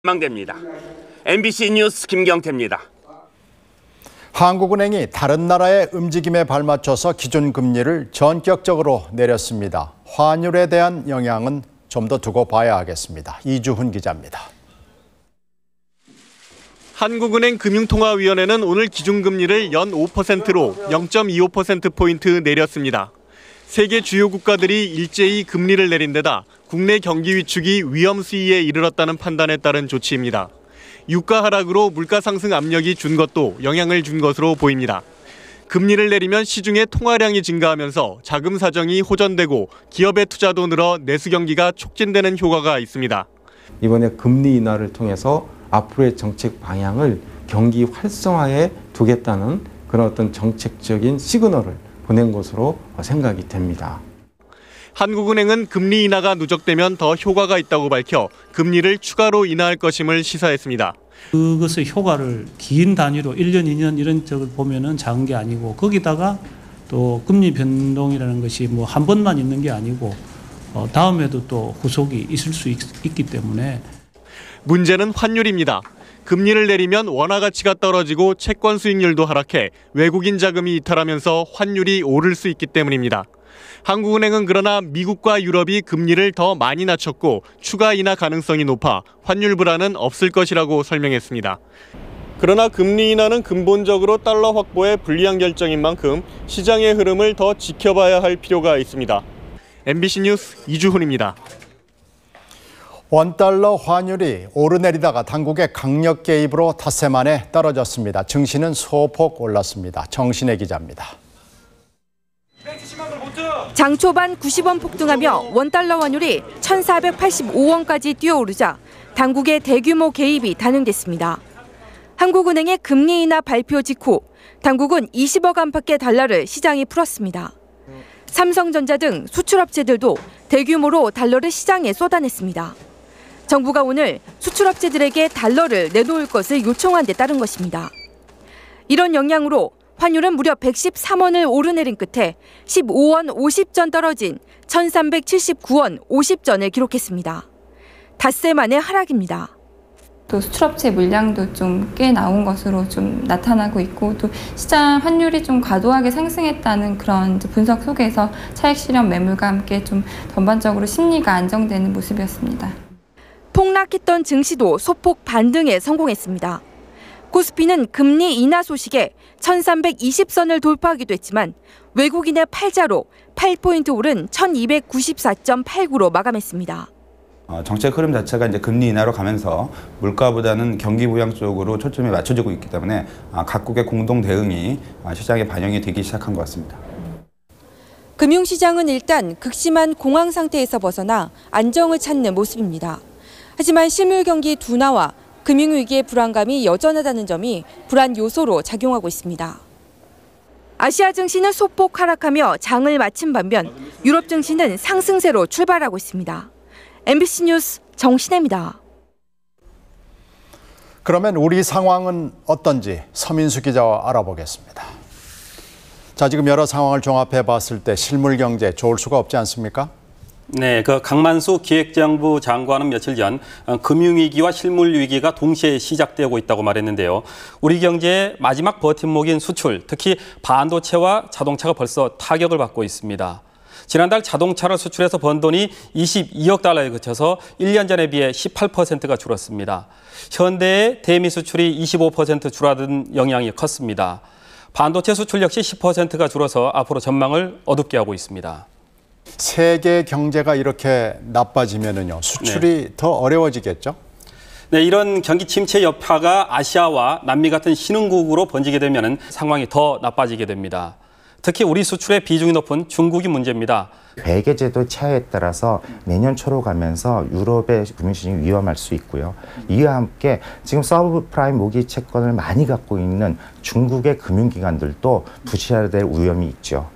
망됩니다. MBC 뉴스 김경태입니다. 한국은행이 다른 나라의 움직임에 발맞춰서 기준금리를 전격적으로 내렸습니다. 환율에 대한 영향은 좀 더 두고 봐야 하겠습니다. 이주훈 기자입니다. 한국은행 금융통화위원회는 오늘 기준금리를 연 5%로 0.25%포인트 내렸습니다. 세계 주요 국가들이 일제히 금리를 내린 데다 국내 경기 위축이 위험 수위에 이르렀다는 판단에 따른 조치입니다. 유가 하락으로 물가 상승 압력이 준 것도 영향을 준 것으로 보입니다. 금리를 내리면 시중의 통화량이 증가하면서 자금 사정이 호전되고 기업의 투자도 늘어 내수 경기가 촉진되는 효과가 있습니다. 이번에 금리 인하를 통해서 앞으로의 정책 방향을 경기 활성화에 두겠다는 그런 어떤 정책적인 시그널을 보낸 것으로 생각이 됩니다. 한국은행은 금리 인하가 누적되면 더 효과가 있다고 밝혀 금리를 추가로 인하할 것임을 시사했습니다. 그것의 효과를 긴 단위로 1년, 2년 이런 쪽을 보면은 작은 게 아니고 거기다가 또 금리 변동이라는 것이 뭐 한 번만 있는 게 아니고 다음에도 또 후속이 있을 수 있기 때문에 문제는 환율입니다. 금리를 내리면 원화 가치가 떨어지고 채권 수익률도 하락해 외국인 자금이 이탈하면서 환율이 오를 수 있기 때문입니다. 한국은행은 그러나 미국과 유럽이 금리를 더 많이 낮췄고 추가 인하 가능성이 높아 환율 불안은 없을 것이라고 설명했습니다. 그러나 금리 인하는 근본적으로 달러 확보에 불리한 결정인 만큼 시장의 흐름을 더 지켜봐야 할 필요가 있습니다. MBC 뉴스 이주훈입니다. 원달러 환율이 오르내리다가 당국의 강력 개입으로 닷새 만에 떨어졌습니다. 증시는 소폭 올랐습니다. 정신의 기자입니다. 장 초반 90원 폭등하며 원달러 환율이 1,485원까지 뛰어오르자 당국의 대규모 개입이 단행됐습니다. 한국은행의 금리 인하 발표 직후 당국은 20억 안팎의 달러를 시장에 풀었습니다. 삼성전자 등 수출업체들도 대규모로 달러를 시장에 쏟아냈습니다. 정부가 오늘 수출업체들에게 달러를 내놓을 것을 요청한 데 따른 것입니다. 이런 영향으로 환율은 무려 113원을 오르내린 끝에 15원 50전 떨어진 1,379원 50전을 기록했습니다. 닷새 만의 하락입니다. 또 수출업체 물량도 좀 꽤 나온 것으로 좀 나타나고 있고 또 시장 환율이 좀 과도하게 상승했다는 그런 분석 속에서 차익 실현 매물과 함께 좀 전반적으로 심리가 안정되는 모습이었습니다. 폭락했던 증시도 소폭 반등에 성공했습니다. 코스피는 금리 인하 소식에 1,320선을 돌파하기도 했지만 외국인의 팔자로 8포인트 오른 1,294.89로 마감했습니다. 정책 흐름 자체가 이제 금리 인하로 가면서 물가보다는 경기 부양 쪽으로 초점이 맞춰지고 있기 때문에 각국의 공동 대응이 시장에 반영이 되기 시작한 것 같습니다. 금융시장은 일단 극심한 공황 상태에서 벗어나 안정을 찾는 모습입니다. 하지만 실물 경기 둔화와 금융위기의 불안감이 여전하다는 점이 불안 요소로 작용하고 있습니다. 아시아 증시는 소폭 하락하며 장을 마친 반면 유럽 증시는 상승세로 출발하고 있습니다. MBC 뉴스 정신혜입니다. 그러면 우리 상황은 어떤지 서민수 기자와 알아보겠습니다. 자, 지금 여러 상황을 종합해 봤을 때 실물 경제 좋을 수가 없지 않습니까? 네, 강만수 기획재정부 장관은 며칠 전 금융위기와 실물위기가 동시에 시작되고 있다고 말했는데요. 우리 경제의 마지막 버팀목인 수출, 특히 반도체와 자동차가 벌써 타격을 받고 있습니다. 지난달 자동차를 수출해서 번 돈이 22억 달러에 그쳐서 1년 전에 비해 18%가 줄었습니다. 현대의 대미 수출이 25% 줄어든 영향이 컸습니다. 반도체 수출 역시 10%가 줄어서 앞으로 전망을 어둡게 하고 있습니다. 세계 경제가 이렇게 나빠지면은요, 수출이 더 어려워지겠죠? 네, 이런 경기 침체 여파가 아시아와 남미 같은 신흥국으로 번지게 되면 상황이 더 나빠지게 됩니다. 특히 우리 수출의 비중이 높은 중국이 문제입니다. 회계제도 차이에 따라서 내년 초로 가면서 유럽의 금융시장이 위험할 수 있고요. 이와 함께 지금 서브프라임 모기 채권을 많이 갖고 있는 중국의 금융기관들도 부실화될 위험이 있죠.